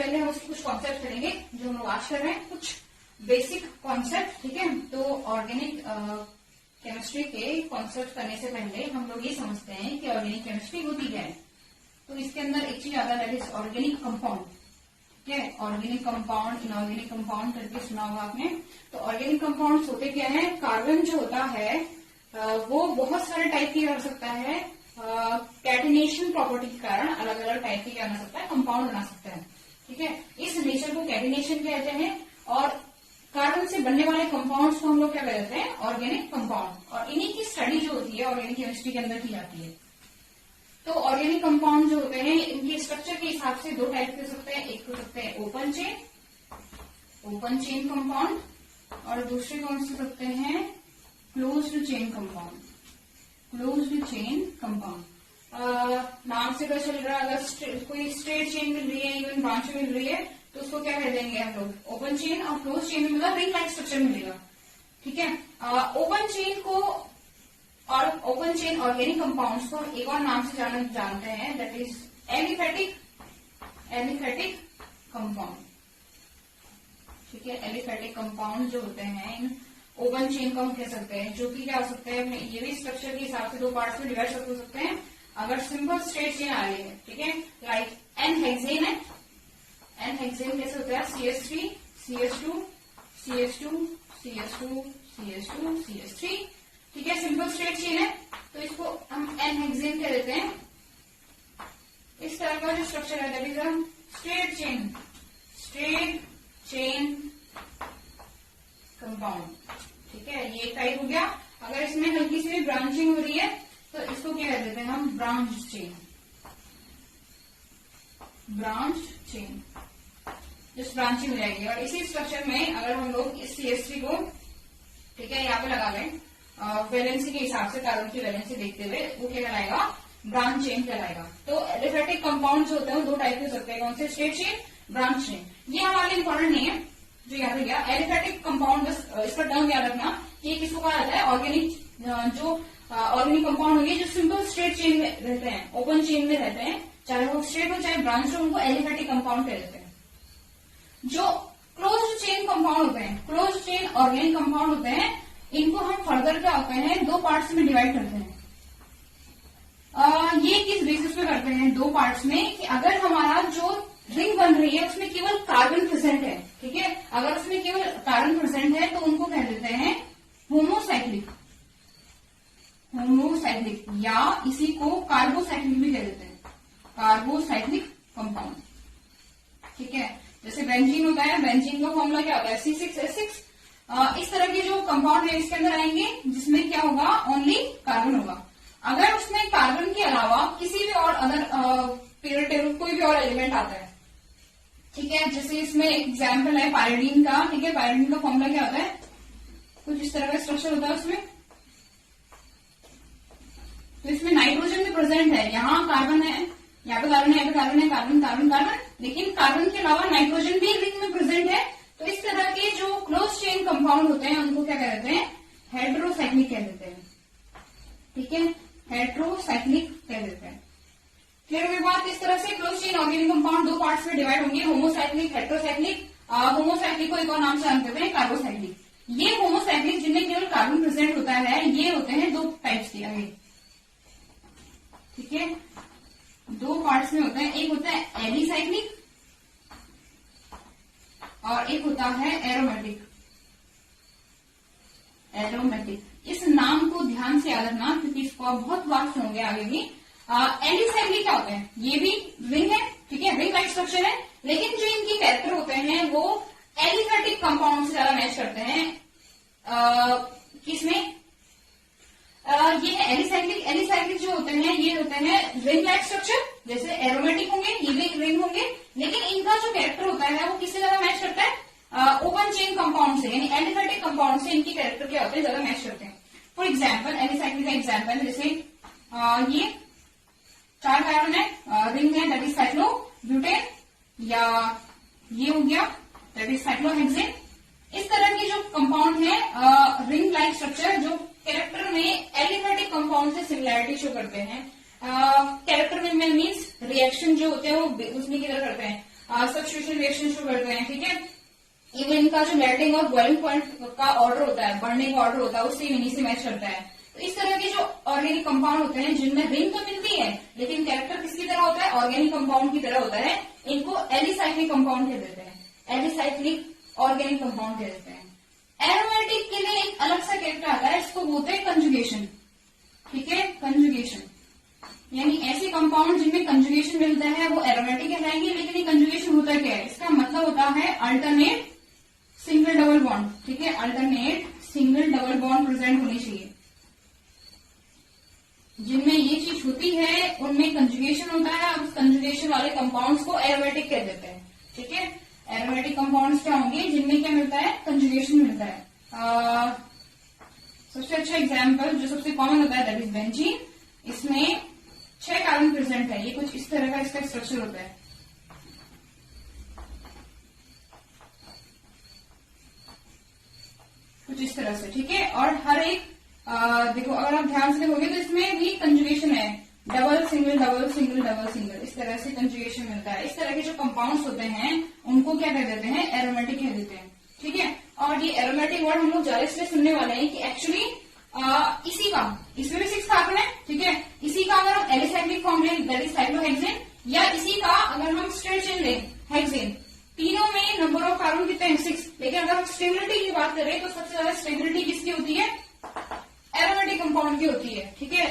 पहले हम उसके कुछ कॉन्सेप्ट करेंगे जो हम लोग आज कर रहे हैं, कुछ बेसिक कॉन्सेप्ट। ठीक है, तो ऑर्गेनिक केमिस्ट्री के कॉन्सेप्ट करने से पहले हम लोग ये समझते हैं कि ऑर्गेनिक केमिस्ट्री होती क्या है। तो इसके अंदर एक चीज आता है, दैट इज ऑर्गेनिक कंपाउंड। ठीक है, ऑर्गेनिक कंपाउंड, इनऑर्गेनिक कंपाउंड करके सुना होगा आपने। तो ऑर्गेनिक कंपाउंड होते क्या है, कार्बन जो होता है वो बहुत सारे टाइप की हो सकता है, कैटिनेशन प्रॉपर्टी के कारण अलग अलग टाइप के क्या बना सकता है, कंपाउंड बना सकता है। ठीक है, इस नेचर को कैटिनेशन कहते हैं, और कार्बन से बनने वाले कंपाउंड्स को हम लोग क्या कहते हैं, ऑर्गेनिक कंपाउंड। और इन्हीं की स्टडी जो होती है ऑर्गेनिक केमिस्ट्री के अंदर की जाती है। तो ऑर्गेनिक कंपाउंड जो होते हैं इनके स्ट्रक्चर के हिसाब से दो टाइप के हो सकते हैं, एक हो सकते हैं ओपन चेन कंपाउंड, और दूसरे कौन से सकते हैं, closed chain compound. Closed chain compound नाम से पता चल रहा है, अगर कोई स्ट्रेट चेन मिल रही है, इवन ब्रांच मिल रही है, तो उसको क्या कह देंगे हम लोग, ओपन चेन। और क्लोज चेन में मतलब रिंग लाइक स्ट्रक्चर मिलेगा। ठीक है, ओपन चेन को और ओपन चेन ऑर्गेनिक कंपाउंड्स को एक और नाम से जानते हैं, दैट इज एलिफेटिक कंपाउंड। ठीक है, एलिफेटिक कंपाउंड जो होते हैं ओपन चेन को हम कह सकते हैं, जो कि क्या हो सकते हैं, ये भी स्ट्रक्चर के हिसाब से दो पार्ट्स में डिवाइड हो सकते हैं। अगर सिंपल स्ट्रेट चेन आ रही है, ठीक है, लाइक एन हेक्सेन है, एन हेक्सेन कैसे होता है, CH3 CH2 CH2 CH2 CH2 CH3। ठीक है, सिंपल स्ट्रेट चेन है, तो इसको हम एन हेक्सेन कह देते हैं। इस तरह का जो स्ट्रक्चर है that is a straight chain compound. ठीक है, ये एक टाइप हो गया। अगर इसमें हल्की सी भी ब्रांचिंग हो रही है तो इसको क्या कह देते हैं हम, ब्रांच चेन, जिस ब्रांचिंग हो जाएगी। और इसी स्ट्रक्चर में अगर हम लोग इस CH3 को, ठीक है, यहाँ पे लगा लें वैलेंसी के हिसाब से, कार्बन की वैलेंसी देखते हुए, वो क्या कहलाएगा, ब्रांच चेन कहलाएगा। तो एलिफेटिक कंपाउंड जो होते हैं वो दो टाइप के हो सकते हैं, कौन से, स्ट्रेट चेन, ब्रांच चेन। ये हमारे इंपॉर्टेंट नहीं है, जो याद रखिएगा एलिफेटिक कंपाउंड, बस इसका टर्म याद रखना कि ये किसको कहा जाता है, ऑर्गेनिक जो ऑर्गेनिक कंपाउंड होंगे जो सिंपल स्ट्रेट चेन में रहते हैं, ओपन चेन में रहते हैं, चाहे वो स्ट्रेट हो चाहे ब्रांच हो, उनको एलिफेटिक कंपाउंड कह देते हैं। जो क्लोज्ड चेन कंपाउंड होते हैं, क्लोज्ड चेन ऑर्गेनिक कंपाउंड होते हैं, इनको हम फर्दर क्या होते हैं, दो पार्ट्स में डिवाइड करते हैं। ये किस बेसिस पे करते हैं, दो पार्ट्स में, कि अगर हमारा जो रिंग बन रही है उसमें केवल कार्बन प्रेजेंट है, ठीक है, अगर उसमें केवल कार्बन प्रेजेंट है तो उनको कह देते हैं होमोसाइक्लिक, या इसी को कार्बोसाइक्लिक भी कह देते हैं, कार्बोसाइक्लिक कंपाउंड। ठीक है, जैसे बेंजीन होता है, बेंजीन का फॉर्मूला क्या होता है, C6H6। इस तरह के जो कंपाउंड है इसके अंदर आएंगे जिसमें क्या होगा, ओनली कार्बन होगा। अगर उसमें कार्बन के अलावा किसी भी और अदर पीरियड टेबल कोई भी और एलिमेंट आता है, ठीक है, जैसे इसमें एग्जाम्पल है पायरिडीन का। ठीक है, पायरिडीन का फॉर्मूला क्या होता है, कुछ इस तरह का स्ट्रक्चर होता है उसमें। तो इसमें नाइट्रोजन भी प्रेजेंट है, यहाँ कार्बन है, यहाँ पे कार्बन है, यहाँ पे कार्बन है, कार्बन कार्बन कार्बन, लेकिन कार्बन के अलावा नाइट्रोजन भी रिंग में प्रेजेंट है। तो इस तरह के जो क्लोज चेन कंपाउंड होते हैं उनको क्या कहते हैं, हेटेरोसाइक्लिक कह देते हैं। ठीक है, हेटेरोसाइक्लिक कह देते हैं। क्लियर हुई बात। इस तरह से क्लोज चेन ऑर्गेनिक कंपाउंड दो पार्ट्स में डिवाइड होंगे, होमोसाइक्लिक, हेटेरोसाइक्लिक। होमोसाइक्लिक को एक और नाम से जानते हैं कार्बोसाइक्लिक। ये होमोसाइक्लिक जिनमें केवल कार्बन प्रेजेंट होता है, ये होते हैं दो टाइप्स के आगे। ठीक है, दो पार्ट्स में होते हैं, एक होता है एलिसाइक्लिक और एक होता है एरोमेटिक। इस नाम को ध्यान से याद रखना क्योंकि इसको आप बहुत बार सुनोगे आगे भी। एलिसाइक्लिक क्या होते हैं, ये भी रिंग है, ठीक है, रिंग लाइक स्ट्रक्चर है, लेकिन जो इनकी कैरेक्टर होते हैं वो एलिफेटिक कंपाउंड से ज्यादा मैच करते हैं। किसमें, ये है एलिसाइक्लिक जो होते हैं ये होते हैं रिंग लाइक स्ट्रक्चर, जैसे एरोमेटिक होंगे, ये भी रिंग होंगे, लेकिन इनका जो कैरेक्टर होता है वो किससे ज्यादा मैच करता है, ओपन चेन कंपाउंड से, यानी एलिफेटिक कंपाउंड से इनकी कैरेक्टर क्या होते हैं, ज्यादा मैच करते हैं। फॉर एग्जाम्पल एलिसाइक्लिक का एग्जाम्पल जैसे ये 4 कार्बन है, रिंग है, दैट इज साइक्लोब्यूटेन, या ये हो गया दैट इज साइक्लोहेक्सेन। इस तरह के जो कंपाउंड है रिंग लाइक स्ट्रक्चर, जो कैरेक्टर में एलिफेटिक कंपाउंड से सिमिलैरिटी शो करते हैं। कैरेक्टर में मीन्स रिएक्शन जो होते हैं वो उसमें किधर करते हैं, सब्स्टिट्यूशन रिएक्शन शुरू करते हैं, ठीक है। इवन इनका जो मेल्टिंग और बॉइलिंग पॉइंट का ऑर्डर होता है, बढ़ने का ऑर्डर होता है, उससे इन्हीं से मैच करता है। तो इस तरह के जो ऑर्गेनिक कंपाउंड होते हैं जिनमें रिंग तो मिलती है लेकिन कैरेक्टर किसकी तरह होता है, ऑर्गेनिक कंपाउंड की तरह होता है, इनको एलिसाइक्लिक कंपाउंड कह देते हैं, एलिसाइक्लिक ऑर्गेनिक कंपाउंड कह देते हैं। एरोमेटिक के लिए एक अलग सा कैरेक्टर आता है, इसको बोलते हैं कंजुगेशन, ठीक है, कंजुगेशन। यानी ऐसे कंपाउंड जिनमें कंजुगेशन मिलता है वो एरोमेटिक कहलाएंगे। लेकिन ये कंजुगेशन होता क्या है, इसका मतलब होता है अल्टरनेट सिंगल डबल बॉन्ड, ठीक है, alternate single double bond present होनी चाहिए। जिनमें ये चीज होती है उनमें कंजुगेशन होता है, अब उस कंजुगेशन वाले कंपाउंड्स को एरोमेटिक कह देते हैं, ठीक है। एरोमेटिक कंपाउंड्स क्या होंगे, जिनमें क्या मिलता है, कंजुगेशन मिलता है। सबसे अच्छा एग्जाम्पल जो सबसे कॉमन होता है दैट इज बेंजीन। इसमें 6 कार्बन प्रेजेंट है, ये कुछ इस तरह का इसका स्ट्रक्चर होता है, कुछ इस तरह से, ठीक है। और हर एक देखो अगर आप ध्यान से देखोगे तो इसमें भी कंजुगेशन है, double single double single double single, इस तरह से कंजुगेशन मिलता है। इस तरह के जो कंपाउंड्स होते हैं उनको क्या कह देते हैं, एरोमेटिक कह देते हैं, ठीक है। और ये एरोमेटिक वर्ड हम लोग ज्यादा इसलिए सुनने वाले हैं कि एक्चुअली इसी का, इसमें भी 6 कार्बन है, ठीक है, इसी का अगर हम एलिसाइक्लिक फॉर्म लें दैट इज साइक्लोहेक्सेन, या इसी का अगर हम स्ट्रेट चेन लें हेक्सेन, तीनों में नंबर ऑफ कार्बन कितने हैं, 6। लेकिन अगर हम स्टेबिलिटी की बात करें तो सबसे ज्यादा स्टेबिलिटी किसकी होती है, एरोमेटिक कंपाउंड की होती है, ठीक है।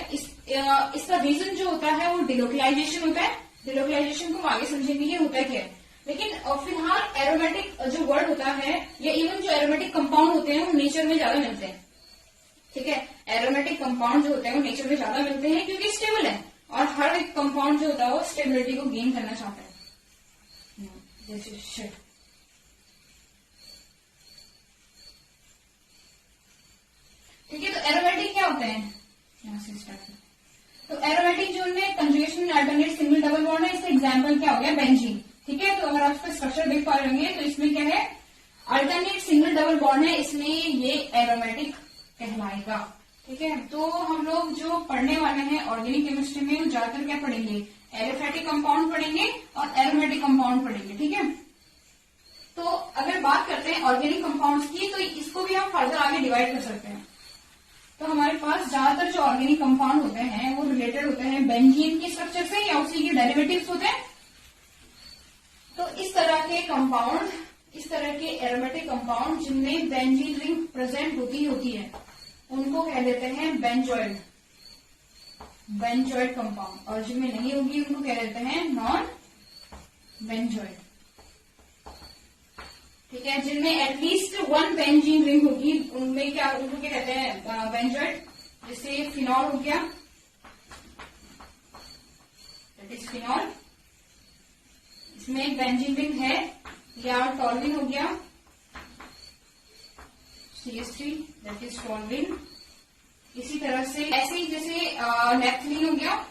इसका रीजन जो होता है वो डिलोकलाइजेशन होता है। डिलोकलाइजेशन को हम आगे समझेंगे ये होता है क्या है। लेकिन फिलहाल एरोमेटिक जो वर्ड होता है या इवन जो एरोमेटिक कंपाउंड होते हैं वो नेचर में ज्यादा मिलते हैं, ठीक है। एरोमेटिक कंपाउंड जो होते हैं वो नेचर में ज्यादा मिलते हैं क्योंकि स्टेबल है, और हर एक कंपाउंड जो होता है वो स्टेबिलिटी को गेन करना चाहता है। ठीक है, तो एरोमेटिक क्या होते हैं, यहां से स्टार्ट। तो एरोमेटिक जो उनमें conjugation alternate single double bond है, इसका एग्जांपल क्या हो गया, बेंजीन, ठीक है। तो अगर आप इसका स्ट्रक्चर देख पा रहे हैं तो इसमें क्या है, अल्टरनेट सिंगल डबल बॉन्ड है, इसलिए ये एरोमेटिक कहलाएगा, ठीक है। तो हम लोग जो पढ़ने वाले हैं ऑर्गेनिक केमिस्ट्री में ज्यादातर क्या पढ़ेंगे, एलिफेटिक कंपाउंड पढ़ेंगे और एरोमेटिक कंपाउंड पढ़ेंगे, ठीक है। तो अगर बात करते हैं ऑर्गेनिक कंपाउंड्स की तो इसको भी हम फर्दर आगे डिवाइड कर सकते हैं। तो हमारे पास ज्यादातर जो ऑर्गेनिक कंपाउंड होते हैं वो रिलेटेड होते हैं बेंजीन के स्ट्रक्चर से या उसी के डेरिवेटिव्स होते हैं। तो इस तरह के कंपाउंड, इस तरह के एरोमेटिक कंपाउंड जिनमें बेंजीन रिंग प्रेजेंट होती है उनको कह देते हैं बेंजोइड, बेंजोइड कंपाउंड, और जिनमें नहीं होगी उनको कह देते हैं नॉन बेंजोइड, ठीक है। जिनमें एटलीस्ट 1 बेंजीन रिंग होगी उनमें क्या, उनको क्या कहते हैं, बेंजोइड। जैसे फिनॉल हो गया, दैट इज फिनॉल, इसमें एक बेंजीन रिंग है, या टॉल्विन हो गया, CH3 दैट इज टॉल्विन। इसी तरह से ऐसे ही जैसे नेफ्थलीन हो गया,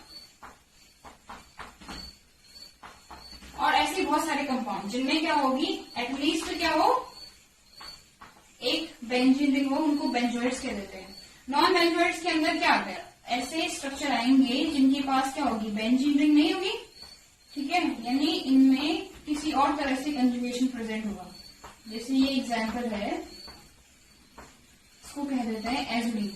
और ऐसे बहुत सारे कंपाउंड जिनमें क्या होगी, एटलीस्ट क्या हो, एक बेंजीन रिंग हो, उनको बेंजोइड्स कह देते हैं। नॉन बेंजोइड्स के अंदर क्या आता है, ऐसे स्ट्रक्चर आएंगे जिनके पास क्या होगी, बेंजीन रिंग नहीं होगी, ठीक है, यानी इनमें किसी और तरह से कंजुगेशन प्रेजेंट होगा। जैसे ये एग्जाम्पल है, इसको कह देते हैं एजुलिन,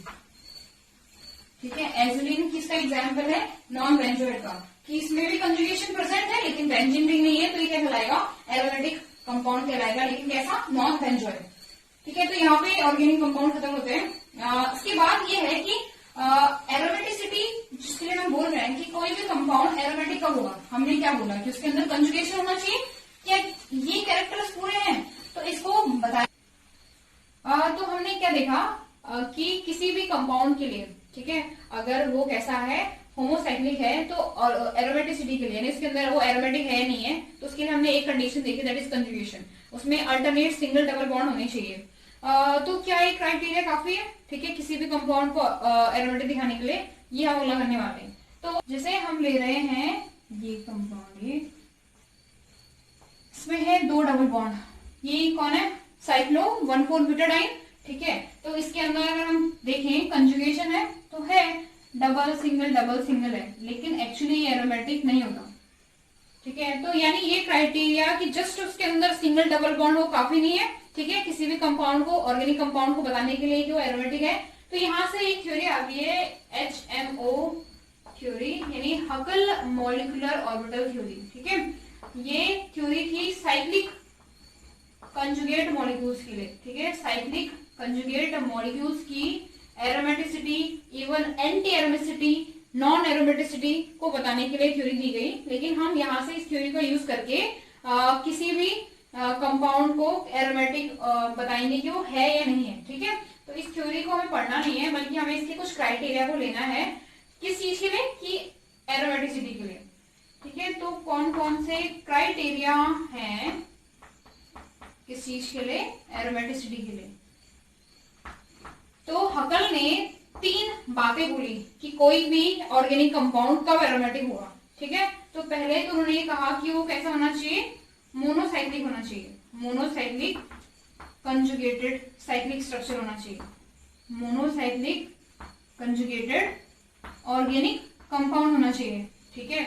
ठीक है। एजुलिन किसका एग्जाम्पल है, नॉन बेंजोइड का, कि इसमें भी कंजुगेशन प्रेजेंट है लेकिन बेंजीन रिंग नहीं है, तो ये क्या कहलाएगा, एरोमेटिक कंपाउंड कहलाएगा, लेकिन कैसा, नॉन बेंजोइड, ठीक है। तो यहाँ पे ऑर्गेनिक कंपाउंड खत्म होते हैं। इसके बाद ये है कि एरोमेटिसिटी, जिसके लिए हम बोल रहे हैं कि कोई भी कंपाउंड एरोमेटिक कब होगा, हमने क्या बोला कि उसके अंदर कंजुगेशन होना चाहिए, क्या ये कैरेक्टर्स पूरे हैं, तो इसको बताया। तो हमने क्या देखा कि किसी भी कंपाउंड के लिए, ठीक है, अगर वो कैसा है, होमोसाइक्लिक है, तो एरोमेटिसिटी के लिए, इसके अंदर वो एरोमेटिक है नहीं है, तो उसके लिए हमने एक कंडीशन देखी दैट इज कंजुगेशन, उसमें अल्टरनेट सिंगल डबल बॉन्ड होने चाहिए। तो क्या एक क्राइटेरिया काफी है, ठीक है, किसी भी कंपाउंड को एरोमेटिक दिखाने के लिए, ये हम अगला करने वाले हैं। तो जैसे हम ले रहे हैं ये कंपाउंड, इसमें है 2 डबल बॉन्ड, ये कौन है, साइक्लो 1,4-ब्यूटाडाइन, ठीक है। तो इसके अंदर अगर हम देखें कंजुगेशन है तो है डबल सिंगल है, लेकिन एक्चुअली ये एरोमेटिक नहीं होगा, ठीक है। तो यानी ये क्राइटेरिया कि जस्ट उसके अंदर सिंगल डबल बॉन्ड हो काफी नहीं है, ठीक है, किसी भी कंपाउंड को, ऑर्गेनिक कंपाउंड को बताने के लिए कि वो एरोमेटिक है। तो यहां से एक थ्योरी आ गई है HMO थ्योरी, यानी हकल मॉलिक्यूलर ऑर्बिटल थ्योरी, ठीक है। ये थ्योरी थी साइक्लिक कंजुगेट मॉलिक्यूल्स के लिए, ठीक है, साइक्लिक कंजुगेट मॉलिक्यूल्स की aromaticity, even anti aromaticity, non aromaticity को बताने के लिए थ्योरी दी गई। लेकिन हम यहाँ से इस थ्योरी का यूज करके किसी भी कंपाउंड को एरोमेटिक बताएंगे कि वो है या नहीं है, ठीक है। तो इस थ्योरी को हमें पढ़ना नहीं है, बल्कि हमें इसके कुछ क्राइटेरिया को लेना है। किस चीज के लिए? कि एरोमेटिसिटी के लिए, ठीक है। तो कौन कौन से क्राइटेरिया हैं किस चीज के लिए? एरोमेटिसिटी के लिए। तो हकल ने 3 बातें बोली कि कोई भी ऑर्गेनिक कंपाउंड कब एरोमेटिक होगा, ठीक है। तो पहले तो उन्होंने कहा कि वो कैसा होना चाहिए? मोनोसाइक्लिक होना चाहिए, मोनोसाइक्लिक कंजुगेटेड साइक्लिक स्ट्रक्चर होना चाहिए, मोनोसाइक्लिक कंजुगेटेड ऑर्गेनिक कंपाउंड होना चाहिए, ठीक है।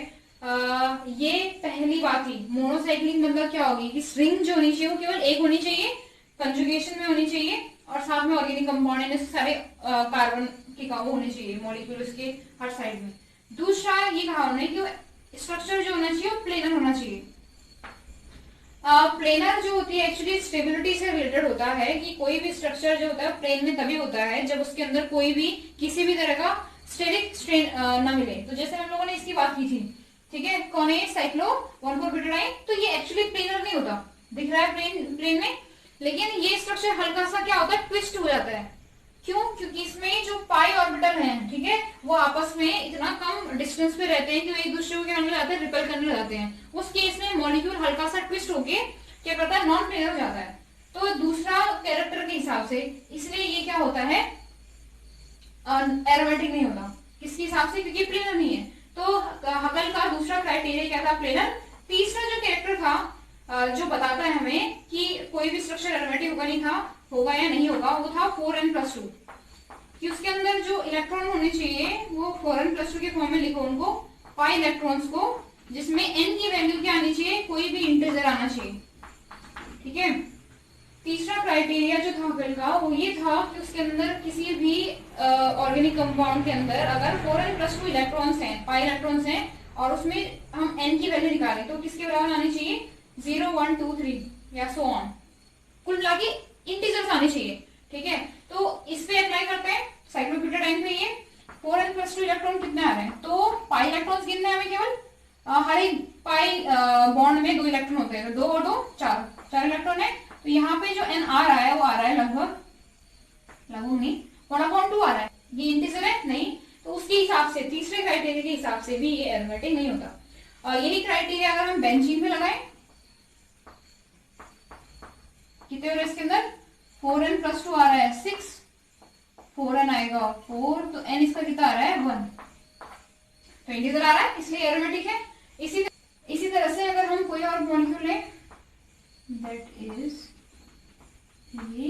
ये पहली बात थी। मोनोसाइक्लिक मतलब क्या होगी कि स्ट्रिंग जो होनी चाहिए वो केवल एक होनी चाहिए, कंजुगेशन में होनी चाहिए, और साथ में ऑर्गेनिक कंपाउंड यानी सारे कार्बन के वो होने चाहिए मॉलिक्यूल उसके हर साइड में। दूसरा ये कहा उन्होंने कि स्ट्रक्चर जो होना चाहिए वो प्लेनर होना चाहिए। प्लेनर जो होती है एक्चुअली स्टेबिलिटी से रिलेटेड होता है कि कोई भी स्ट्रक्चर जो होता है प्लेन में तभी होता है जब उसके अंदर कोई भी किसी भी तरह का स्टेरिक स्ट्रेन न मिले। तो जैसे हम लोगों ने इसकी बात की थी, ठीक है, कौन है? साइक्लो 1,4-ब्यूटाडाइन। तो ये एक्चुअली प्लेनर नहीं होता, दिख रहा है प्लेन में, लेकिन ये स्ट्रक्चर हल्का सा क्या होता है? ट्विस्ट हो जाता है। क्यों? क्योंकि इसमें जो पाई ऑर्बिटल हैं, ठीक है, वो आपस में इतना कम डिस्टेंस पे रहते हैं कि वो एक दूसरे को क्या करने लगते हैं? रिपेल करने लगते हैं। उस केस में मॉलिक्यूल हल्का सा ट्विस्ट होके क्या करता है? नॉन प्लेनर हो जाता है। तो दूसरा कैरेक्टर के हिसाब से इसलिए ये क्या होता है? एरोमेटिक नहीं होता। किसके हिसाब से? क्योंकि प्लेनर नहीं है। तो हकल का दूसरा क्राइटेरिया क्या था? प्लेनर। तीसरा जो कैरेक्टर था जो बताता है हमें कि कोई भी स्ट्रक्चर एरोमेटिक होगा या नहीं होगा, वो था 4n+2, कि उसके अंदर जो इलेक्ट्रॉन होने चाहिए वो 4n+2 के फॉर्म में लिखो उनको, पाई इलेक्ट्रॉन्स को, जिसमें n की वैल्यू क्या आनी चाहिए? कोई भी इंटीजर आना चाहिए, ठीक है। तीसरा क्राइटेरिया जो था हकल का वो ये था कि उसके अंदर किसी भी ऑर्गेनिक कंपाउंड के अंदर अगर 4n+2 इलेक्ट्रॉन्स हैं, पाई इलेक्ट्रॉन्स हैं, और उसमें हम n की वैल्यू निकालें तो किसके बराबर आनी चाहिए? 0, 1, 2, 3 या सो ऑन, कुल मिला के इंटीजर्स आने चाहिए, ठीक है। तो इस पे अप्लाई करते हैं साइक्लोब्यूटाडाइन पे। ये 4n+2 इलेक्ट्रॉन कितने आ रहे हैं? तो पाई इलेक्ट्रॉन्स गिनने हैं हमें केवल। हर एक पाई बॉन्ड में 2 इलेक्ट्रॉन होते हैं, तो 2 और 2 4 इलेक्ट्रॉन है। तो यहाँ पे जो n आ रहा है वो आ रहा है लगभग नहीं 1/2 आ रहा है। ये इंटीजर है नहीं, तो उसके हिसाब से तीसरे क्राइटेरिया के हिसाब से भी ये एरोमेटिक नहीं होता। यही क्राइटेरिया अगर हम बेंजीन में लगाएं, कितने हो रहे इसके अंदर? 4n+2 आ रहा है 6, 4n आएगा 4, तो n इसका कितना आ रहा है? 1, तो इंटीजर आ रहा है इसलिए एरोमेटिक है। इसी तरह से अगर हम कोई और मॉलिक्यूल लें, दैट इज ये,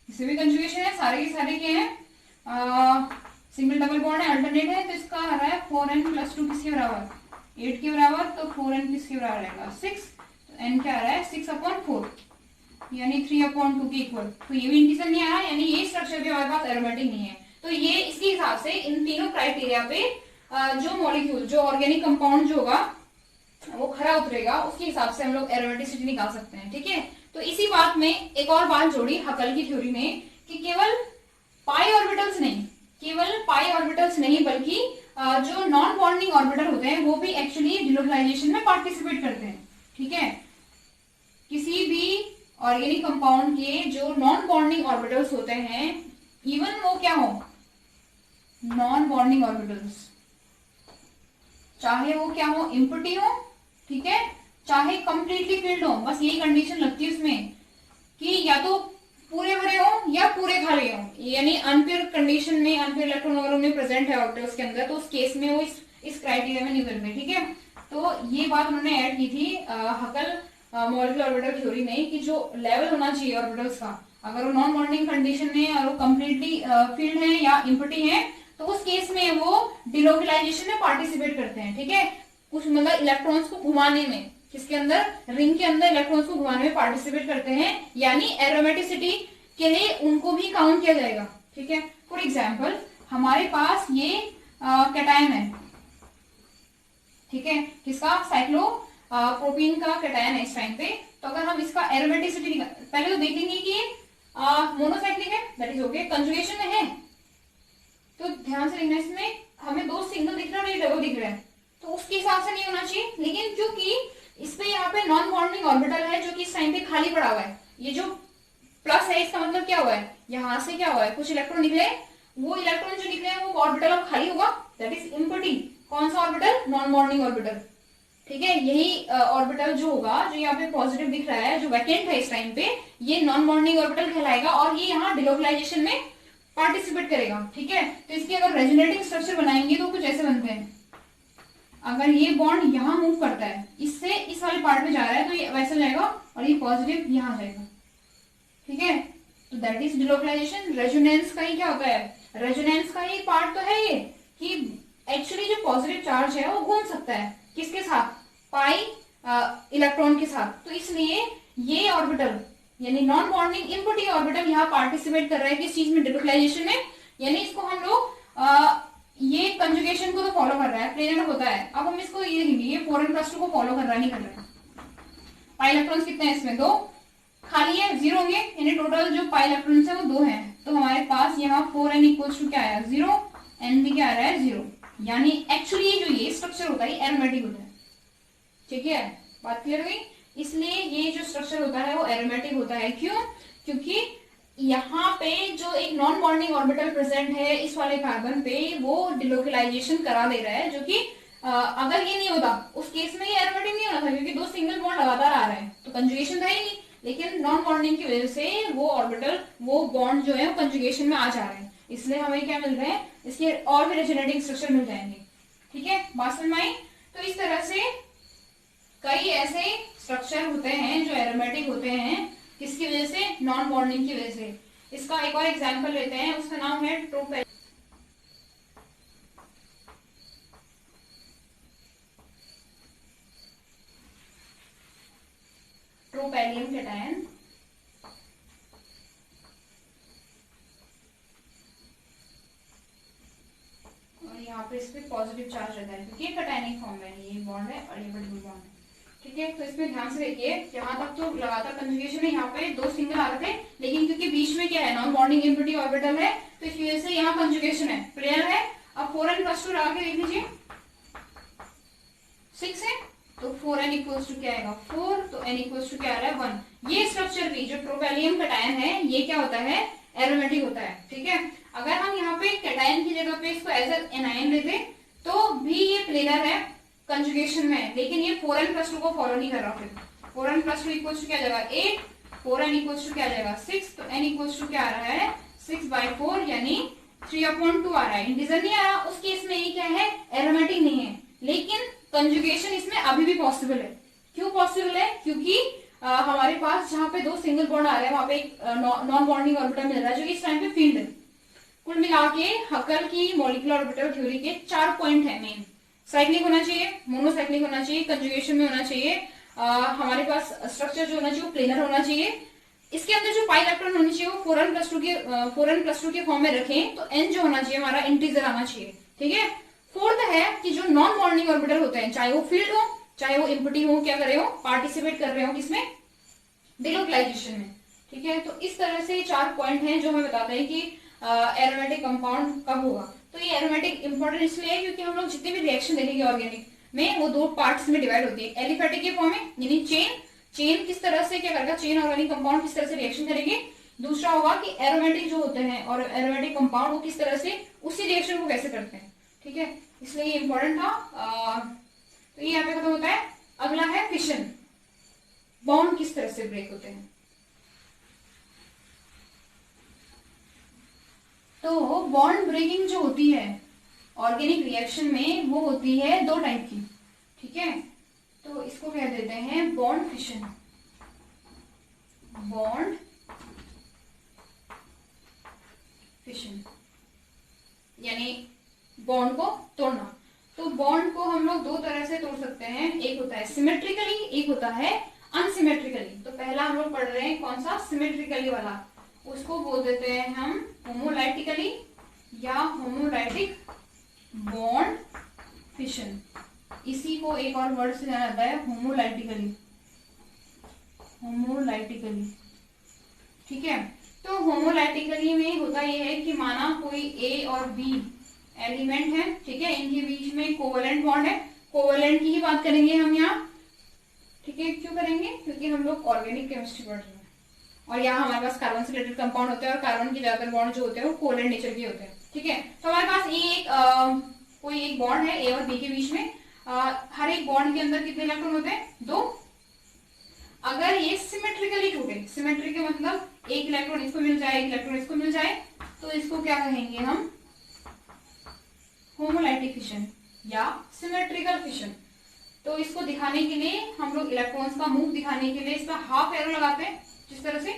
इससे भी कंजुगेशन है, सारे के सारे के हैं, सिंगल डबल बॉन्ड है, अल्टरनेट है, तो इसका आ रहा है 4n+2 किसके बराबर? 8 के बराबर। तो 4n किसके बराबर रहेगा? 6, तो n क्या आ रहा है? 6/4, यानी 3/2 के इक्वल। तो ये भी इंटीजर नहीं आ रहा, यानी ये स्ट्रक्चर भी हमारे पास एरोमेटिक नहीं है। तो ये इसके हिसाब से इन तीनों क्राइटेरिया पे जो मॉलिक्यूल, जो ऑर्गेनिक कंपाउंड जो होगा वो खरा उतरेगा, उसके हिसाब से हम लोग एरोमेटिसिटी निकाल सकते हैं, ठीक है। तो इसी बात में एक और बात जोड़ी हकल की थ्योरी ने कि केवल पाई ऑर्बिटल्स नहीं, बल्कि जो नॉन बॉन्डिंग ऑर्बिटल होते हैं वो भी एक्चुअली डिलोकलाइजेशन में पार्टिसिपेट करते हैं, ठीक है। किसी भी ऑर्गेनिक कंपाउंड के जो नॉन बॉन्डिंग ऑर्बिटल्स होते हैं, इवन वो क्या हो? नॉन बॉन्डिंग ऑर्बिटल्स, चाहे वो क्या हो? एम्प्टी हो, ठीक है, चाहे कंप्लीटली फिल्ड हो, बस यही कंडीशन लगती है उसमें कि या तो पूरे भरे हो या पूरे खाली हो, यानी अनपेयर कंडीशन में, अनपेयर इलेक्ट्रॉन अगर उनमें प्रेजेंट है ऑर्बिटल्स के अंदर, तो उस केस में वो इस क्राइटेरिया में नहीं उतरते, ठीक है। तो ये बात उन्होंने ऐड की थी हकल मॉलिक्यूलर ऑर्बिटल थ्योरी ने कि जो लेवल होना चाहिए ऑर्बिटल्स का, अगर वो नॉन बॉन्डिंग कंडीशन में और वो कंप्लीटली फिल्ड है या एम्प्टी है, तो उस केस में वो डिलोकलाइजेशन में पार्टिसिपेट करते हैं, ठीक है। कुछ मतलब इलेक्ट्रॉन्स को घुमाने में, किसके अंदर, रिंग के अंदर इलेक्ट्रॉन्स को घुमाने में पार्टिसिपेट करते हैं, यानी एरोमेटिसिटी के लिए उनको भी काउंट किया जाएगा। ठीक है, फॉर एग्जाम्पल हमारे पास ये कैटायन है, ठीक है, किसका, साइक्लो प्रोपीन का कैटायन है इस टाइम पे। तो अगर हम इसका एरोमेटिसिटी पहले तो देखेंगे कि मोनोसाइक्लिक है, दैट इज ओके, कंजुगेशन में है, तो ध्यान से देखना, इसमें हमें दो सिंगल दिख रहा है और ये डबल दिख रहा है, तो उसके हिसाब से नहीं होना चाहिए। लेकिन क्योंकि इस पे यहाँ पे नॉन बॉन्डिंग ऑर्बिटल है जो कि इस टाइम पे खाली पड़ा हुआ है, ये जो प्लस है इसका मतलब क्या हुआ है, यहाँ से क्या हुआ है, कुछ इलेक्ट्रॉन निकले, वो इलेक्ट्रॉन जो निकले हैं वो ऑर्बिटल अब खाली होगा, दैट इज इम्पर्टी। कौन सा ऑर्बिटल, नॉन बॉन्डिंग ऑर्बिटल। ठीक है, यही ऑर्बिटल जो होगा, जो यहाँ पे पॉजिटिव दिख रहा है, जो वैकेंट है इस टाइम पे, ये नॉन बॉन्डिंग ऑर्बिटल कहलाएगा और ये यहाँ डिलोकलाइजेशन में पार्टिसिपेट करेगा। ठीक है, तो इसकी अगर रेजोनेटिंग स्ट्रक्चर बनाएंगे तो कुछ ऐसे बनते हैं। अगर ये बॉन्ड यहाँ मूव करता है, इससे इस वाले पार्ट में जा रहा है, तो ये वैसे जाएगा और ये पॉजिटिव यहाँ जाएगा। ठीक है, तो दैट इज डिलोकलाइजेशन। रेजोनेंस का ही क्या होता है, रेजोनेंस का ही पार्ट तो है ये कि एक्चुअली जो पॉजिटिव चार्ज है वो घूम सकता है, किसके साथ, पाई इलेक्ट्रॉन के साथ। तो इसलिए ये ऑर्बिटल यानी नॉन बॉन्डिंग इम्पुटी ऑर्बिटल यहाँ पार्टिसिपेट कर रहा है किस चीज में, डिलोकलाइजेशन में, यानी इसको हम लोग ये कंजुगेशन को तो फॉलो कर रहा है, प्लेनर होता है। अब हम इसको ये देखेंगे, ये 4n+2 को फॉलो कर रहा नहीं कर रहा है। पाई इलेक्ट्रॉन्स कितने हैं इसमें, 2, खाली है 0 होंगे, यानी टोटल जो पाई इलेक्ट्रॉन्स है वो 2 हैं। तो हमारे पास यहाँ 4n = क्या आया, 0, n भी क्या आ रहा है, 0, यानी एक्चुअली जो ये स्ट्रक्चर होता है एरोमेटिक होता है। ठीक है, बात क्लियर हुई। इसलिए ये जो स्ट्रक्चर होता है वो एरोमेटिक होता है। क्यों, क्योंकि यहाँ पे जो एक नॉन बॉन्डिंग ऑर्बिटल प्रेजेंट है इस वाले कार्बन पे, वो डिलोकलाइजेशन करा दे रहा है, जो कि अगर ये नहीं होता उस केस में ये एरोमेटिक नहीं होना था, क्योंकि 2 सिंगल बॉन्ड लगातार आ रहे हैं तो कंजुगेशन था ही नहीं। लेकिन नॉन बॉन्डिंग की वजह से वो ऑर्बिटल, वो बॉन्ड जो है वो कंजुगेशन में आ जा रहे हैं, इसलिए हमें क्या मिल रहे हैं, इसके और भी रेजोनेटिंग स्ट्रक्चर मिल जाएंगे। ठीक है, बात समझ में आई। तो इस तरह से कई ऐसे स्ट्रक्चर होते हैं जो एरोमेटिक होते हैं, किसकी वजह से, नॉन बॉन्डिंग की वजह से। इसका एक और एग्जांपल लेते हैं, उसका नाम है ट्रोपैलियम कैटायन। और यहाँ पे इस पे पॉजिटिव चार्ज रहता है क्योंकि ये कैटायनिक फॉर्म है, ये बॉन्ड है और ये डबल बॉन्ड है। ठीक है, तो इसमें ध्यान से देखिए, यहाँ तक तो लगातार कंजुगेशन है, यहाँ पे 2 सिंगल आ रहे थे, लेकिन क्योंकि बीच में क्या है, नॉन बॉन्डिंग इम्पुटी ऑर्बिटल है, तो इस वजह से यहाँ कंजुगेशन है, क्लियर है। अब 4n+2 लगा के देख लीजिए, 6 है, तो 4n = क्या आएगा, 4, तो n = क्या आ रहा है, 1। ये स्ट्रक्चर भी जो ट्रोपैलियम कैटायन है, ये क्या होता है, एरोमेटिक होता है। ठीक है, अगर हम यहाँ पे कैटायन की जगह पे इसको एज एनायन लेते तो भी ये प्लेनर है कंजुगेशन में, लेकिन ये 4n+2 को फॉलो नहीं कर रहा। फिर 4n+2 = क्या जाएगा, 8, 4n = क्या जाएगा, 6, तो n = क्या आ रहा है, 6/4, यानी 3/2 आ रहा है, इंटीजर नहीं आ रहा। उस केस में ये क्या है, एरोमेटिक नहीं है, लेकिन कंजुगेशन इसमें अभी भी पॉसिबल है। क्यों पॉसिबल है, क्योंकि हमारे पास जहाँ पे 2 सिंगल बॉन्ड आ रहे हैं वहां पे एक नॉन बॉन्डिंग ऑर्बिटल मिल रहा है, जो कि इस टाइम पे फील्ड है। कुल मिला के हकल की मॉलिक्यूलर ऑर्बिटल थ्योरी के 4 पॉइंट है मेन। साइक्लिक होना चाहिए, मोनोसाइक्लिक होना चाहिए, कंजुगेशन में होना चाहिए, हमारे पास स्ट्रक्चर जो होना चाहिए वो प्लेनर होना चाहिए, इसके अंदर जो पाई इलेक्ट्रॉन होनी चाहिए वो 4n+2 के फॉर्म में रखें, तो n जो होना चाहिए हमारा इंटीजर आना चाहिए। ठीक है, फोर्थ है कि जो नॉन बॉन्डिंग ऑर्बिटल होते हैं, चाहे वो फील्ड हो चाहे वो इम्पुटी हो, क्या कर रहे हो, पार्टिसिपेट कर रहे हो किसमें, डिलोकलाइजेशन में। ठीक है, तो इस तरह से 4 पॉइंट हैं जो हमें बताते हैं कि एरोमेटिक कंपाउंड कब होगा। तो ये एरोमेटिक इंपॉर्टेंट इसलिए है क्योंकि हम लोग जितने भी रिएक्शन देखेंगे ऑर्गेनिक में, वो 2 पार्ट्स में डिवाइड होती है, एलिफेटिक के फॉर्म में, यानी चेन किस तरह से क्या करेगा, चेन ऑर्गेनिक कंपाउंड किस तरह से रिएक्शन करेंगे। दूसरा होगा कि एरोमेटिक जो होते हैं और एरोमेटिक कंपाउंड वो किस तरह से उसी रिएक्शन को कैसे करते हैं। ठीक है, इसलिए ये इंपॉर्टेंट था। तो ये यहाँ पे खत्म होता है। अगला है फिशन, बॉन्ड किस तरह से ब्रेक होते हैं। तो बॉन्ड ब्रेकिंग जो होती है ऑर्गेनिक रिएक्शन में, वो होती है 2 टाइप की। ठीक है, तो इसको कह देते हैं बॉन्ड फिशन, बॉन्ड फिशन यानी बॉन्ड को तोड़ना। तो बॉन्ड को हम लोग दो तरह से तोड़ सकते हैं, एक होता है सिमेट्रिकली, एक होता है अनसिमेट्रिकली। तो पहला हम लोग पढ़ रहे हैं कौन सा, सिमेट्रिकली वाला, उसको बोल देते हैं हम होमोलाइटिकली या होमोलाइटिक बॉन्ड फिशन। इसी को एक और वर्ड से जाना जाता है होमोलाइटिकली, होमोलाइटिकली, ठीक है। तो होमोलाइटिकली में होता यह है कि माना कोई ए और बी एलिमेंट है, ठीक है, इनके बीच में कोवेलेंट बॉन्ड है, कोवेलेंट की ही बात करेंगे हम यहाँ, ठीक है। क्यों करेंगे, क्योंकि हम लोग ऑर्गेनिक केमिस्ट्री पढ़ रहे हैं और यहाँ हमारे पास कार्बन से रिलेटेड कंपाउंड होते हैं और कार्बन के ज्यादातर बॉन्ड जो होते हैं वो कोवेलेंट नेचर के होते हैं, ठीक है। तो हमारे पास कोई एक बॉन्ड है ए और बी के बीच में, हर एक बॉन्ड के अंदर कितने इलेक्ट्रॉन होते हैं, 2। अगर ये सिमेट्रिकली टूटे, सिमेट्री का मतलब एक इलेक्ट्रॉन इसको मिल जाए, एक इलेक्ट्रॉन इसको मिल जाए, तो इसको क्या कहेंगे हम, होमोलाइटिक फिशन या सिमेट्रिकल फिशन। तो इसको दिखाने के लिए हम लोग इलेक्ट्रॉन्स का मूव दिखाने के लिए इसका हाफ एरो लगाते हैं। जिस तरह से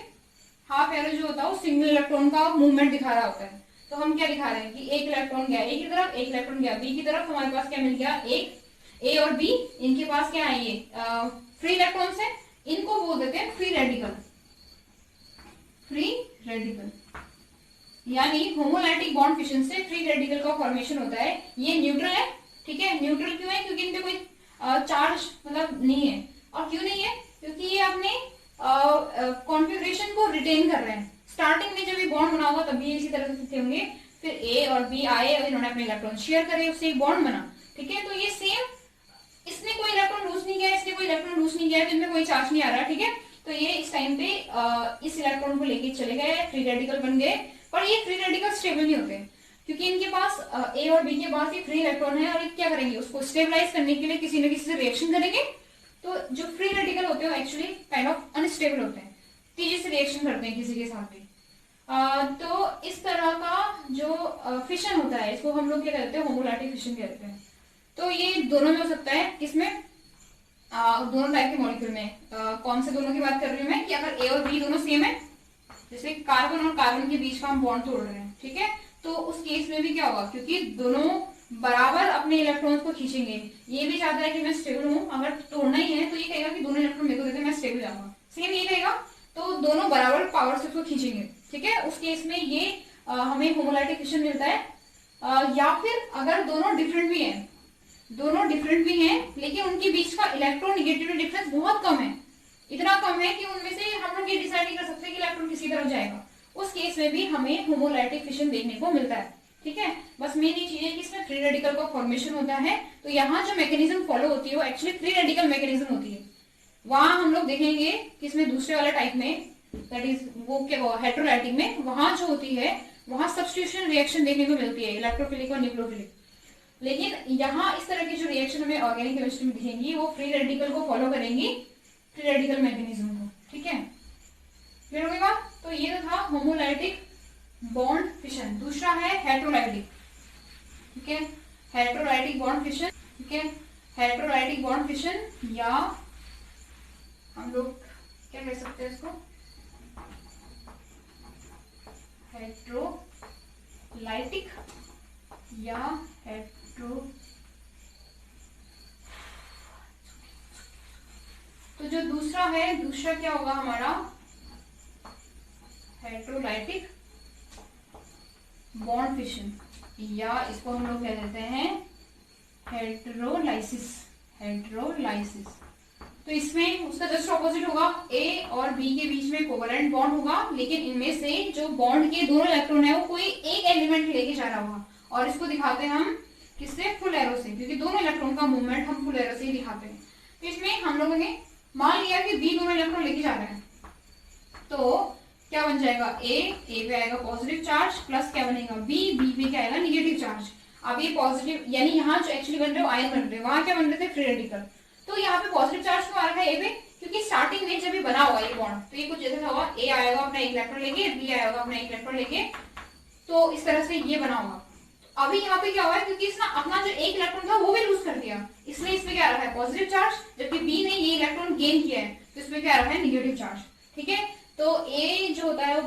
हाफ एरो जो होता है वो सिंगल इलेक्ट्रॉन का मूवमेंट दिखा रहा होता है। तो हम क्या दिखा रहे हैं कि एक इलेक्ट्रॉन गया ए की तरफ, एक इलेक्ट्रॉन गया बी की तरफ, हमारे पास क्या मिल गया, एक ए और बी, इनके पास क्या है, ये फ्री इलेक्ट्रॉन्स है, इनको बोल देते हैं फ्री रेडिकल, फ्री रेडिकल। यानी होमोलाइटिक बॉन्ड फिशन से फ्री रेडिकल का फॉर्मेशन होता है। ये न्यूट्रल है, ठीक है। न्यूट्रल क्यों है, क्योंकि इनपे कोई चार्ज मतलब नहीं है। और क्यों नहीं है, क्योंकि ये अपने कॉन्फ़िगरेशन को रिटेन कर रहे हैं। स्टार्टिंग में जब ये बॉन्ड बना होगा तभी इसी तरह से होंगे, फिर ए और बी आए और इन्होंने अपने इलेक्ट्रॉन शेयर करे, उससे एक बॉन्ड बना, ठीक है। तो ये सेम, इसने कोई इलेक्ट्रॉन लूज नहीं किया, इसने कोई इलेक्ट्रॉन लूज नहीं किया, तो इनमें कोई चार्ज नहीं आ रहा, ठीक है। तो ये इस टाइम पे इस इलेक्ट्रॉन को लेके चले गए, फ्री रेडिकल बन गए। पर ये फ्री रेडिकल स्टेबल नहीं होते क्योंकि इनके पास ए और बी के पास ये फ्री इलेक्ट्रॉन है और ये क्या करेंगे, उसको स्टेबलाइज करने के लिए किसी न किसी से रिएक्शन करेंगे। तो जो फ्री रेडिकल होते हैं एक्चुअली काइंड ऑफ अनस्टेबल होते हैं, तेजी से रिएक्शन करते हैं किसी के साथ भी। तो इस तरह का जो फिशन होता है इसको हम लोग क्या कहते हैं, होमोलाइटिक फिशन कहते हैं। तो ये दोनों में हो सकता है, किसमें, दोनों टाइप के मॉलिक्यूल में। कौन से दोनों की बात कर रही हूँ मैं, कि अगर ए और बी दोनों सेम है, जैसे कार्बन और कार्बन के बीच का हम बॉन्ड तोड़ रहे हैं, ठीक है, तो उस केस में भी क्या होगा, क्योंकि दोनों बराबर अपने इलेक्ट्रॉन्स को खींचेंगे। ये भी चाहता है कि मैं स्टेबल हूँ, अगर तोड़ना ही है तो ये कहेगा कि दोनों इलेक्ट्रॉन मेरे को देते, मैं स्टेबल जाऊंगा, सेम ये कहेगा। तो दोनों बराबर पावर से उसको खींचेंगे, ठीक है। उस केस में ये हमें होमोलाइटिक फिशन मिलता है। या फिर अगर दोनों डिफरेंट भी हैं, दोनों डिफरेंट भी हैं लेकिन उनके बीच का इलेक्ट्रोनेगेटिविटी डिफरेंस बहुत कम है, इतना कम है कि उनमें से हम लोग ये डिसाइड नहीं कर सकते कि इलेक्ट्रॉन किसी तरफ जाएगा, उस केस में भी हमें होमोलाइटिक फिशन देखने को मिलता है, ठीक है। बस मेन ये चीज है कि इसमें फ्री रेडिकल का फॉर्मेशन होता है। तो यहाँ जो मैकेनिज्म फॉलो होती है वो एक्चुअली फ्री रेडिकल मैकेनिज्म होती है। वहां हम लोग देखेंगे कि इसमें दूसरे वाले टाइप में, दैट इज वो क्या हेटेरोलाइटिक में, वहां जो होती है वहां सब्स्टिट्यूशन रिएक्शन देखने को मिलती है, इलेक्ट्रोफिलिक और न्यूक्लियोफिलिक। लेकिन यहाँ इस तरह की जो रिएक्शन हमें ऑर्गेनिक केमिस्ट्री में दिखेंगी वो फ्री रेडिकल को फॉलो करेंगी, फ्री रेडिकल मैकेनिज्म को, ठीक है। क्लियर हो गया। तो ये था होमोलाइटिक बॉन्ड फिशन। दूसरा है हेटेरोलाइटिक, ठीक है, हेटेरोलाइटिक बॉन्ड फिशन, ठीक है। हेटेरोलाइटिक बॉन्ड फिशन या हम लोग क्या कह सकते हैं इसको, हेटेरोलाइटिक या तो जो दूसरा है, दूसरा क्या होगा हमारा, हेटेरोलाइटिक बॉन्ड फिशन, या इसको हम लोग कह देते हैं हेटेरोलाइसिस, हेटेरोलाइसिस। तो इसमें उसका जस्ट ऑपोजिट होगा, ए और बी के बीच में कोवेलेंट बॉन्ड होगा, लेकिन इनमें से जो बॉन्ड के दोनों इलेक्ट्रॉन है वो कोई एक एलिमेंट लेके जा रहा होगा, और इसको दिखाते हैं हम किससे, फुल एरो से, क्योंकि दोनों इलेक्ट्रॉन का मूवमेंट हम फुल एरो से ही दिखाते हैं। तो इसमें हम लोगों ने मान लिया कि बी दोनों इलेक्ट्रॉन लेके जा रहे हैं, तो क्या बन जाएगा, ए पे आएगा पॉजिटिव चार्ज, प्लस क्या बनेगा बी पे क्या आएगा नेगेटिव चार्ज। अब ये पॉजिटिव, यानी यहाँ जो एक्चुअली बन रहे हो आयन बन रहे हैं, वहां क्या बन रहे थे, फ्री रेडिकल। तो यहाँ पे पॉजिटिव चार्ज क्यों आ रहा है ए पे, क्योंकि स्टार्टिंग में जब ये बना हुआ ये बॉन्ड, तो ये कुछ जैसा होगा, ए आएगा अपना एक इलेक्ट्रॉन लेके, बी आएगा अपना एक इलेक्ट्रॉन लेके, तो इस तरह से ये बना होगा। अभी यहाँ पे क्या हुआ है, क्योंकि इसने अपना जो एक इलेक्ट्रॉन था वो भी लूज कर दिया, इसलिए इसमें क्या आ रहा है पॉजिटिव चार्ज, जबकि बी ने ये इलेक्ट्रॉन गेन किया है, तो इसमें क्या आ रहा है नेगेटिव चार्ज, ठीक है। तो ए जो होता है वो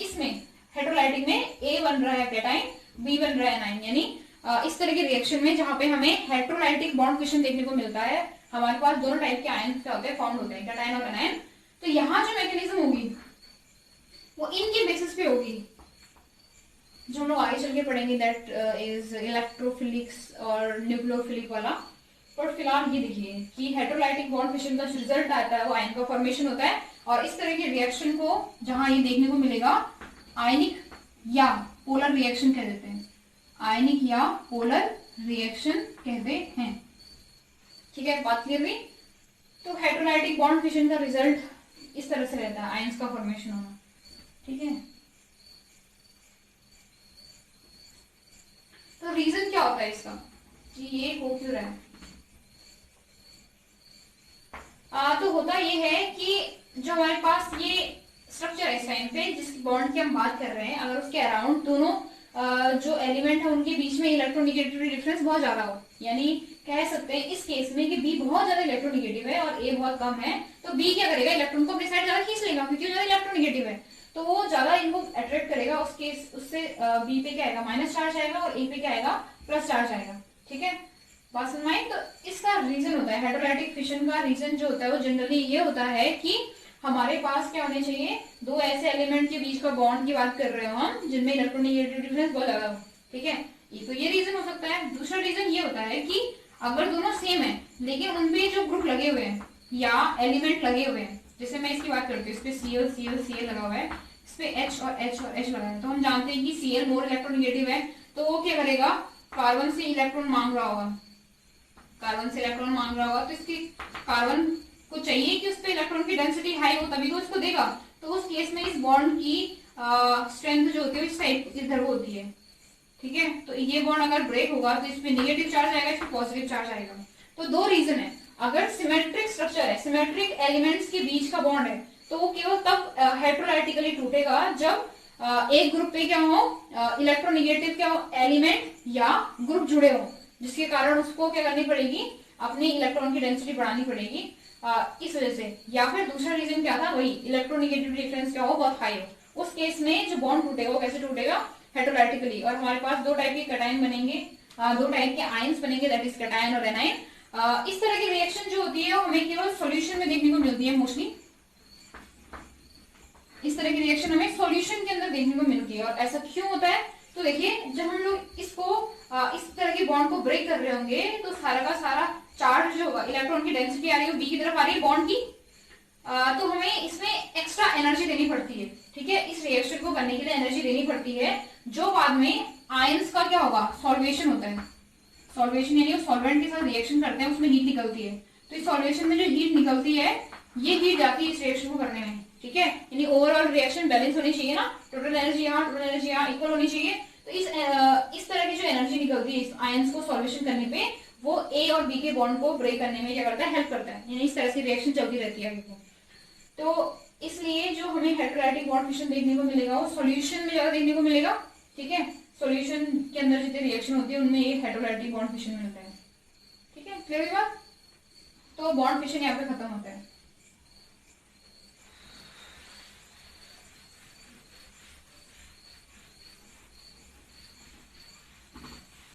इसमें हेटेरोलाइटिक में ए बन रहा है कैटाइन, बी बन रहा है एनाइन, यानी इस तरह के रिएक्शन में जहां पे हमें हेटेरोलाइटिक बॉन्ड फिशन देखने को मिलता है, हमारे पास दोनों टाइप के आयन क्या होते हैं, फॉर्म होते हैं, कैटायन और एनायन। तो यहाँ जो मैकेनिज्म होगी वो इनके बेसिस पे होगी, जो हम लोग आगे चल के पढ़ेंगे, दैट इज इलेक्ट्रोफिलिक्स और न्यूक्लियोफिलिक वाला। पर फिलहाल ये देखिए कि हेटेरोलाइटिक बॉन्ड फिशन का जो रिजल्ट आता है वो आयन का फॉर्मेशन होता है, और इस तरह के रिएक्शन को जहां ये देखने को मिलेगा आयनिक या पोलर रिएक्शन कह देते हैं, आयनिक या पोलर रिएक्शन कहते हैं। ठीक है, बात क्लियर हुई? तो हेटेरोलाइटिक बॉन्ड फिशन का रिजल्ट इस तरह से रहता है, आयंस का फॉर्मेशन होना। ठीक है, तो रीजन क्या होता है इसका कि ये हो क्यों रहा है? तो होता ये है कि जो हमारे पास ये स्ट्रक्चर है इस टाइम पे जिसकी बॉन्ड की हम बात कर रहे हैं, अगर उसके अराउंड दोनों जो एलिमेंट है उनके बीच में इलेक्ट्रोनिगेटिविटी डिफरेंस बहुत ज्यादा हो, यानी कह सकते हैं इस केस में कि बी बहुत ज्यादा इलेक्ट्रोनिगेटिव है और ए बहुत कम है, तो बी क्या करेगा, इलेक्ट्रॉन को अपनी साइड ज्यादा खींच लेगा क्योंकि वो ज्यादा इलेक्ट्रोनिगेटिव है, तो वो ज्यादा इनको अट्रैक्ट करेगा, उससे बी पे क्या आएगा, माइनस चार्ज आएगा, और ए पे क्या आएगा, प्लस चार्ज आएगा। ठीक है, बात समझ में आई? तो इसका रीजन होता है हेटेरोलाइटिक फिशन का रीजन जो होता है वो जनरली ये होता है कि हमारे पास क्या होने चाहिए, दो ऐसे एलिमेंट के बीच का बॉन्ड की बात कर रहे हो हम जिनमें इलेक्ट्रोनिगेटिव डिफरेंस बहुत ज्यादा हो। ठीक है, ये तो ये रीजन हो सकता है। दूसरा रीजन ये होता है कि अगर दोनों सेम है लेकिन उनपे जो ग्रुप लगे हुए हैं या एलिमेंट लगे हुए हैं, जैसे मैं इसकी बात करती हूँ, इस पे Cl Cl Cl लगा हुआ है, इस पे H और H और H लगा है, तो हम जानते हैं कि Cl मोर इलेक्ट्रोनिगेटिव है, तो वो क्या करेगा, कार्बन से इलेक्ट्रॉन मांग रहा होगा, कार्बन से इलेक्ट्रॉन मांग रहा होगा, तो इसकी कार्बन को चाहिए कि उस पे इलेक्ट्रॉन की डेंसिटी हाई हो तभी तो उसको देगा, तो उस केस में इस बॉन्ड की स्ट्रेंथ जो होती है इस साइड इधर को होती है। ठीक है, तो ये बॉन्ड अगर ब्रेक होगा तो इस पे नेगेटिव चार्ज आएगा, इस पे पॉजिटिव चार्ज आएगा। तो दो रीजन है, अगर सिमेट्रिक स्ट्रक्चर है, सिमेट्रिक एलिमेंट्स के बीच का बॉन्ड है, तो वो केवल तब हेटेरोलाइटिकली टूटेगा जब एक ग्रुप पे क्या हो, इलेक्ट्रोनिगेटिव क्या हो, एलिमेंट या ग्रुप जुड़े हो, जिसके कारण उसको क्या करनी पड़ेगी, अपनी इलेक्ट्रॉन की डेंसिटी बढ़ानी पड़ेगी इस वजह से। या फिर दूसरा रीजन क्या था, वही इलेक्ट्रोनिगेटिव डिफरेंस क्या हो, बहुत हाई हो, उस केस में जो बॉन्ड टूटेगा वो कैसे टूटेगा, हेटेरोलाइटिकली, और हमारे पास दो टाइप के कैटायन बनेंगे, दो टाइप के आयंस बनेंगे, दैट इज कैटायन और एनायन। इस तरह की रिएक्शन जो होती है वो हमें केवल सॉल्यूशन में देखने को मिलती है मोस्टली, इस तरह की रिएक्शन हमें सॉल्यूशन के अंदर देखने को मिलती है। और ऐसा क्यों होता है, तो देखिए जब हम लोग इसको इस तरह के बॉन्ड को ब्रेक कर रहे होंगे तो सारा का सारा चार्ज जो होगा, इलेक्ट्रॉन की डेंसिटी आ रही है बी की तरफ आ रही है बॉन्ड की, तो हमें इसमें एक्स्ट्रा एनर्जी देनी पड़ती है। ठीक है, इस रिएक्शन को करने के लिए एनर्जी देनी पड़ती है, जो बाद में आयंस का क्या होगा, सॉल्वेशन होता है, सॉल्वेशन यानी सॉल्वेंट के साथ रिएक्शन करते हैं, उसमें हीट निकलती है, तो इस सॉल्वेशन में जो हीट निकलती है ये हीट जाती है इस रिएक्शन को करने में। ठीक है, यानी ओवरऑल रिएक्शन बैलेंस होनी चाहिए ना, टोटल एनर्जी यहाँ इक्वल होनी चाहिए, तो इस तरह की जो एनर्जी निकलती है इस आयंस को सॉल्वेशन करने पे, वो ए और बी के बॉन्ड को ब्रेक करने में क्या करता है, हेल्प करता है, यानी इस तरह से रिएक्शन चलती रहती है आगे। तो इसलिए जो हमें हेटेरोलाइटिक बॉन्ड फिशन देखने को मिलेगा वो सॉल्यूशन में ज्यादा देखने को मिलेगा। ठीक है, सॉल्यूशन के अंदर जितने रिएक्शन होती है उनमें ये हेटेरोलाइटिक बॉन्ड फिशन मिलता है। ठीक है, क्लियर हुई बात? तो बॉन्ड फिशन यहाँ पे खत्म होता है।